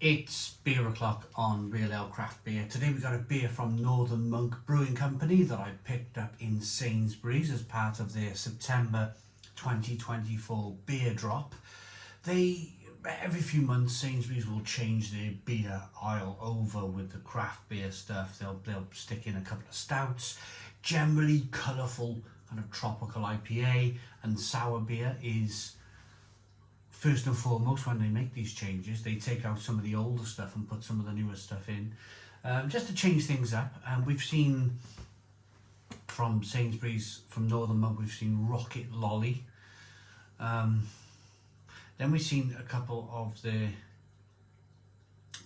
It's beer o'clock on Real Ale Craft Beer. Today we got a beer from Northern Monk Brewing Company that I picked up in Sainsburys as part of their September 2024 beer drop. Every few months, Sainsbury's will change their beer aisle over with the craft beer stuff. They'll stick in a couple of stouts, generally colourful kind of tropical IPA, and sour beer is first and foremost. When they make these changes, they take out some of the older stuff and put some of the newer stuff in, just to change things up. And we've seen from Sainsbury's, from Northern Monk, we've seen Rocket Lolly. Then we've seen a couple of the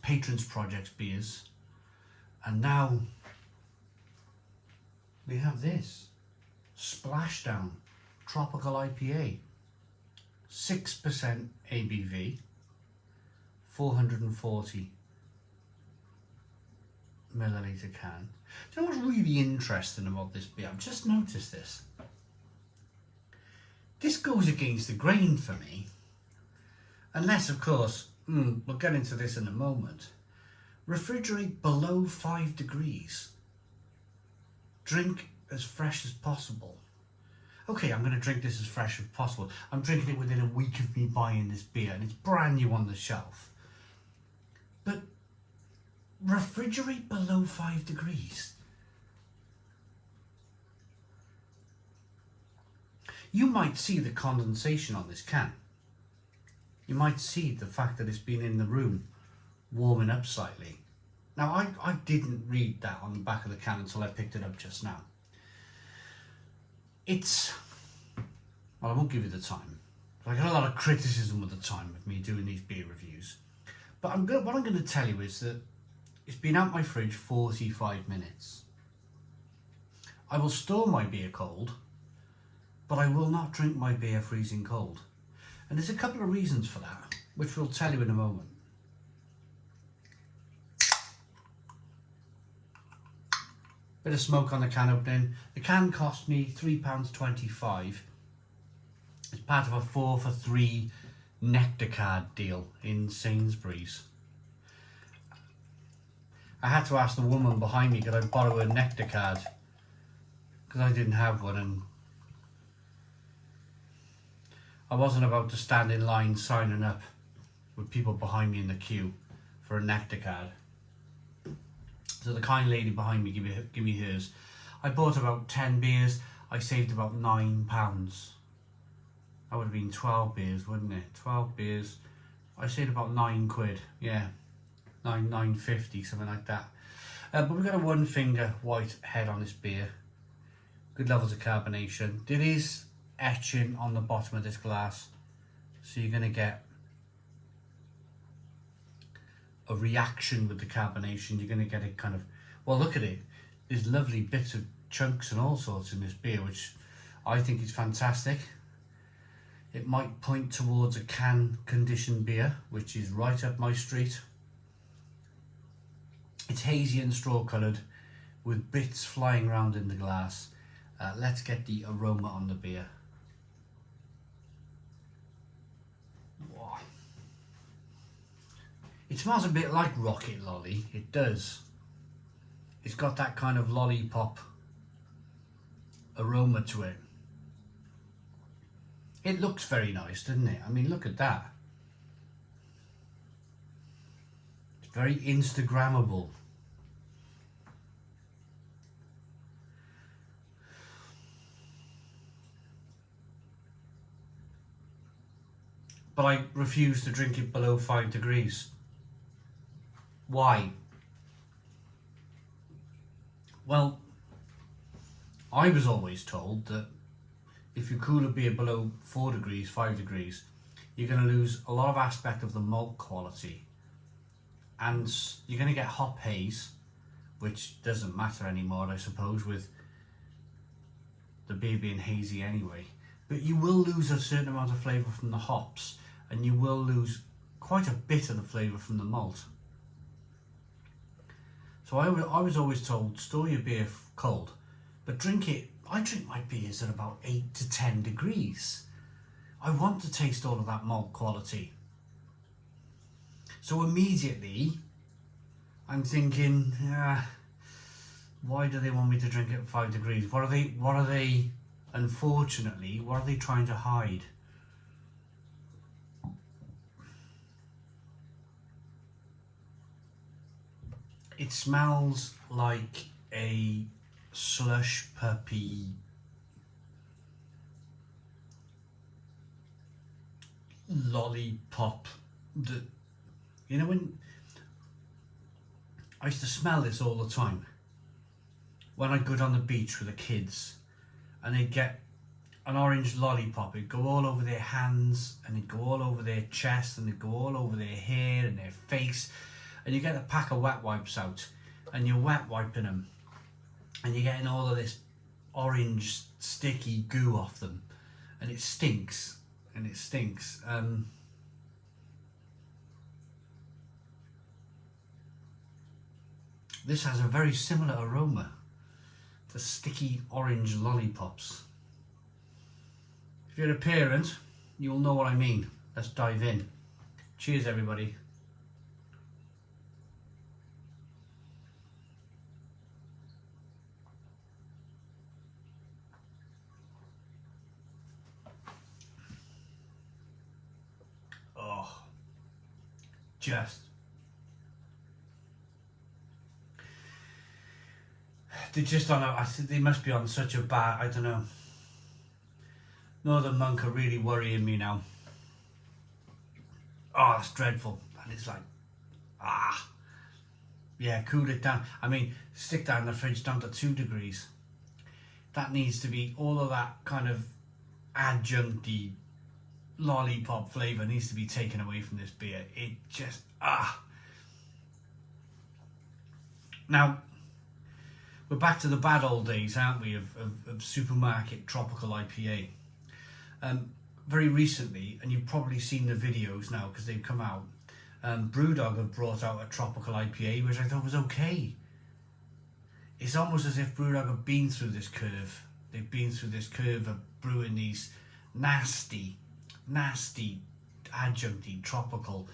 Patrons Projects beers, and now we have this Splashdown Tropical IPA, 6% ABV, 440 milliliter can. Do you know what's really interesting about this beer? I've just noticed this. This goes against the grain for me. Unless, of course, we'll get into this in a moment. Refrigerate below 5 degrees. Drink as fresh as possible. Okay, I'm going to drink this as fresh as possible. I'm drinking it within a week of me buying this beer, and it's brand new on the shelf. But refrigerate below 5 degrees. You might see the condensation on this can. You might see the fact that it's been in the room warming up slightly. Now, I didn't read that on the back of the can until I picked it up just now. Well, I won't give you the time. I got a lot of criticism at the time of me doing these beer reviews. But what I'm going to tell you is that it's been out my fridge 45 minutes. I will store my beer cold, but I will not drink my beer freezing cold. And there's a couple of reasons for that, which we'll tell you in a moment. Bit of smoke on the can opening. The can cost me £3.25. It's part of a 4 for 3 Nectar card deal in Sainsbury's. I had to ask the woman behind me, could I borrow a Nectar card? Because I didn't have one, and I wasn't about to stand in line signing up with people behind me in the queue for a Nectar card. So the kind lady behind me give me hers. I bought about 10 beers. I saved about £9. That would have been 12 beers, wouldn't it? 12 beers. I saved about £9. Yeah, £9.50, something like that. But we've got a 1 finger white head on this beer. Good levels of carbonation. There is etching on the bottom of this glass, so you're going to get a reaction with the carbonation. You're going to get it kind of, well, look at it, there's lovely bits of chunks and all sorts in this beer, which I think is fantastic. It might point towards a can conditioned beer, which is right up my street. It's hazy and straw coloured with bits flying around in the glass. Let's get the aroma on the beer. Wow. It smells a bit like Rocket Lolly, it does. It's got that kind of lollipop aroma to it. It looks very nice, doesn't it? I mean, look at that. It's very Instagrammable. But I refuse to drink it below 5 degrees. Why? Well, I was always told that if you cool a beer below 4 degrees, 5 degrees, you're going to lose a lot of aspect of the malt quality. And you're going to get hop haze, which doesn't matter anymore, I suppose, with the beer being hazy anyway. But you will lose a certain amount of flavour from the hops, and you will lose quite a bit of the flavour from the malt. So I was always told, store your beer cold, but drink it. I drink my beers at about 8 to 10 degrees. I want to taste all of that malt quality. So immediately I'm thinking, why do they want me to drink it at 5 degrees? What are they, unfortunately, what are they trying to hide? It smells like a slush puppy lollipop. That, you know, when I used to smell this all the time when I'd go down the beach with the kids and they'd get an orange lollipop. It'd go all over their hands and it'd go all over their chest and it'd go all over their hair and their face. And you get a pack of wet wipes out and you're wet wiping them and you're getting all of this orange sticky goo off them, and it stinks. This has a very similar aroma to sticky orange lollipops. If you're a parent, you'll know what I mean. Let's dive in. Cheers, everybody. Oh, just. They're just on I think they must be on such a bad, I don't know. Northern Monk are really worrying me now. Oh, that's dreadful. And it's like, yeah, cool it down. I mean, stick down the fridge down to 2 degrees. That needs to be, all of that kind of adjuncty lollipop flavour needs to be taken away from this beer. It just, Now, we're back to the bad old days, aren't we, of supermarket tropical IPA. Very recently, and you've probably seen the videos now because they've come out, Brewdog have brought out a tropical IPA, which I thought was okay. It's almost as if Brewdog have been through this curve. They've been through this curve of brewing these nasty adjuncty tropical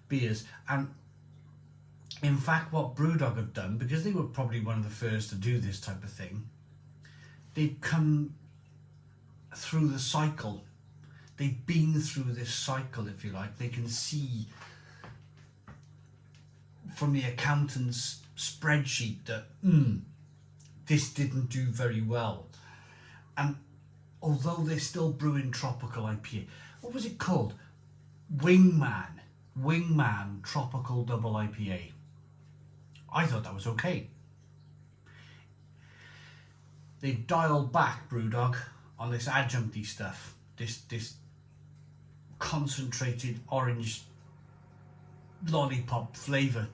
beers. And in fact, what Brewdog have done, because they were probably one of the first to do this type of thing, they've come through the cycle. They've been through this cycle, if you like. They can see from the accountant's spreadsheet that this didn't do very well. And although they're still brewing tropical IPA, what was it called? Wingman Tropical Double IPA. I thought that was okay. They dialed back, Brewdog, on this adjuncty stuff, this concentrated orange lollipop flavour,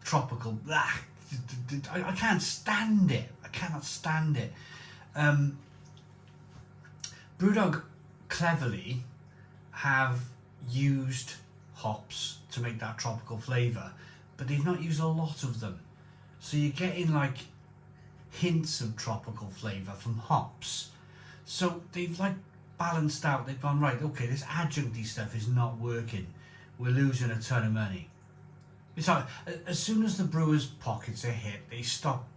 tropical. I can't stand it. I cannot stand it. Brewdog cleverly have used hops to make that tropical flavour, but they've not used a lot of them. So you're getting like hints of tropical flavour from hops. So they've like balanced out. They've gone, right, okay, this adjuncty stuff is not working. We're losing a ton of money. It's like, as soon as the brewers' pockets are hit, they stop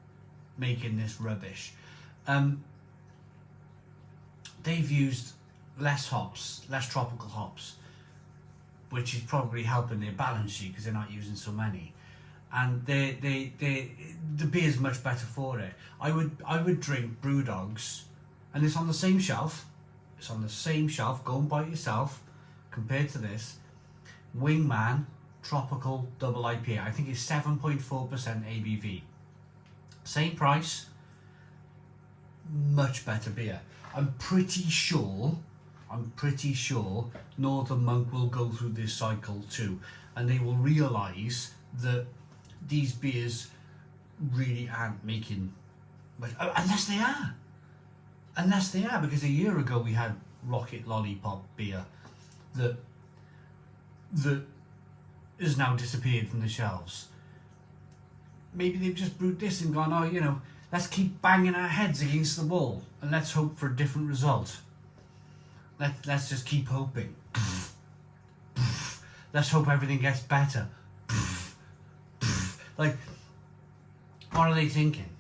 making this rubbish. They've used less hops, less tropical hops, which is probably helping their balance sheet because they're not using so many. And the beer's much better for it. I would drink Brewdogs, and it's on the same shelf. It's on the same shelf. Go and buy it yourself. Compared to this, Wingman Tropical Double IPA. I think it's 7.4% ABV. Same price, much better beer. I'm pretty sure Northern Monk will go through this cycle too, and they will realise that these beers really aren't making much, unless they are, because a year ago we had Rocket Lollipop beer that has now disappeared from the shelves. Maybe they've just brewed this and gone, oh, you know, let's keep banging our heads against the wall and let's hope for a different result. Let's just keep hoping. Let's hope everything gets better. Like, what are they thinking?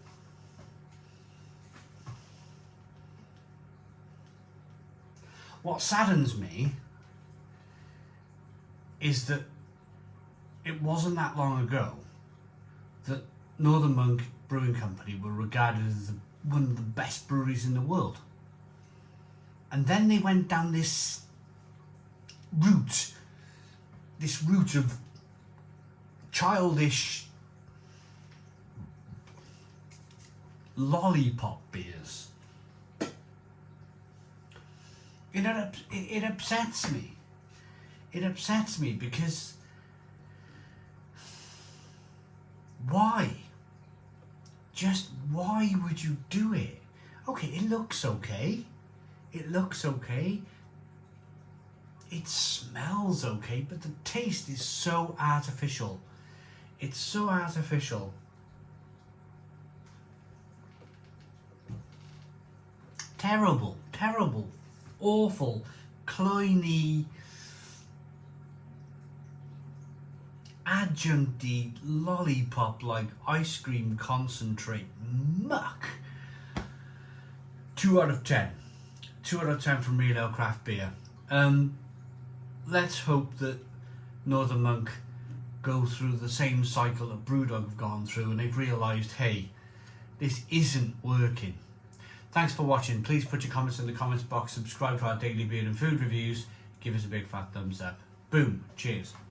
What saddens me is that it wasn't that long ago that Northern Monk Brewing Company were regarded as one of the best breweries in the world. And then they went down this route of childish lollipop beers. It upsets me. It upsets me because why? Just why would you do it? Okay, it looks okay. It looks okay. It smells okay, but the taste is so artificial. It's so artificial. Terrible, terrible, awful, cloyny, adjuncty, lollipop like ice cream concentrate muck. 2 out of 10. 2 out of 10 from Real Ale Craft Beer. Let's hope that Northern Monk go through the same cycle that Brewdog have gone through and they've realised, hey, this isn't working. Thanks for watching. Please put your comments in the comments box, subscribe to our daily beer and food reviews, give us a big fat thumbs up. Boom. Cheers.